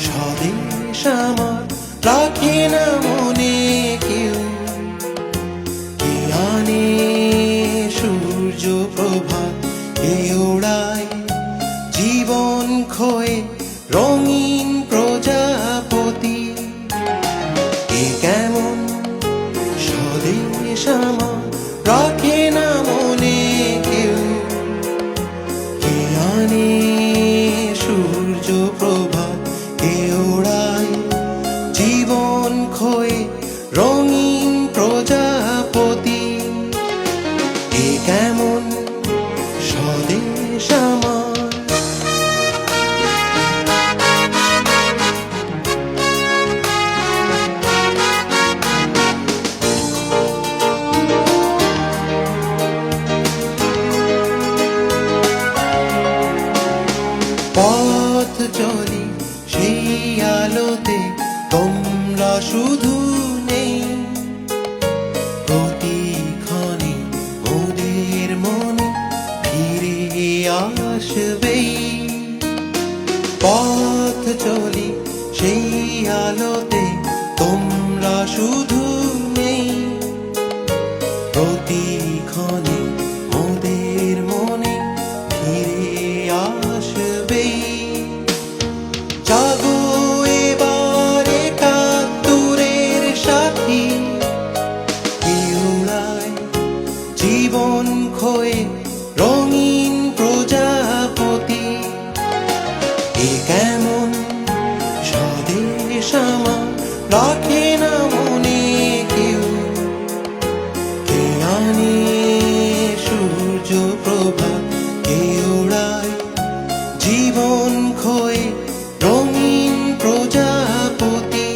স্বদেশ আমার রাখে না মনে কেউ, কে আনে সূর্য প্রভাত, কে ওড়ায় জীবন খোয়ে রঙিন প্রজাপতি। কে কেমন স্বদেশ আমার রাখে না মনে কেউ, কে আনে সূর্য প্রভাত, কে ওড়ায় জীবন খোয়ে রঙিন প্রজাপতি। কে কেমন স্বদেশ আমার। পথ চলি সেই আলোতে, তোমরা শুধু নেই, প্রতিক্ষণে মোদের মনে ফিরে আসবেই। পথ চলি সেই আলোতে, তোমরা শুধু নেই, প্রতিক্ষণে মোদের মনে ফিরে আসবেই। জাগো এবার একাত্তরের সাথী, কে ওড়ায় জীবন খোয়ে রঙিন প্রজাপতি। কে কেমন স্বদেশ আমার রাখে না মনে কেউ, কে আনে সূর্য প্রভাত, কে ওড়ায় জীবন খোয়ে রঙিন প্রজাপতি।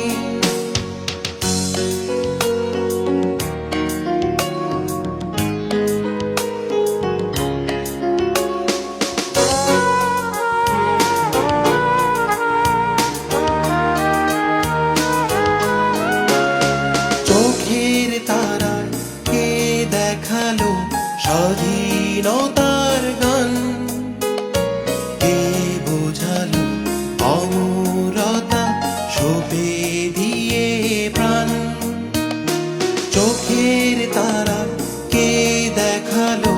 চোখের তারায় কে দেখালো স্বাধীনতার গান, কে বোঝালো অমরতা সঁপে দিয়ে প্রাণ। চোখের তারা কে দেখালো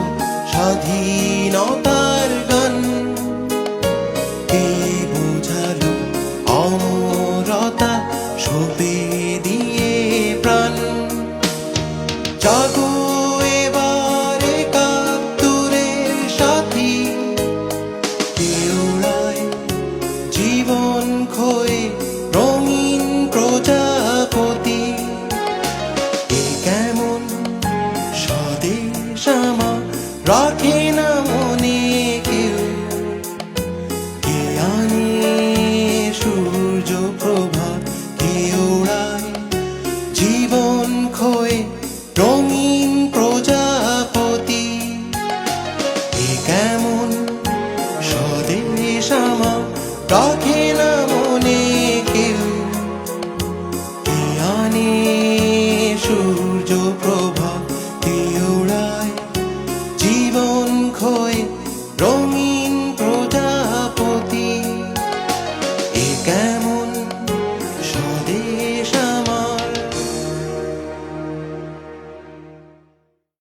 স্বাধীনতার গান, কে বোঝালো অমরতা সঁপে দিয়ে প্রাণ। জাগো এবার একাত্তরের সাথী, কে ওড়ায় জীবন খোয়ে রঙিন প্রজাপতি। কে কেমন স্বদেশ আমার রাখে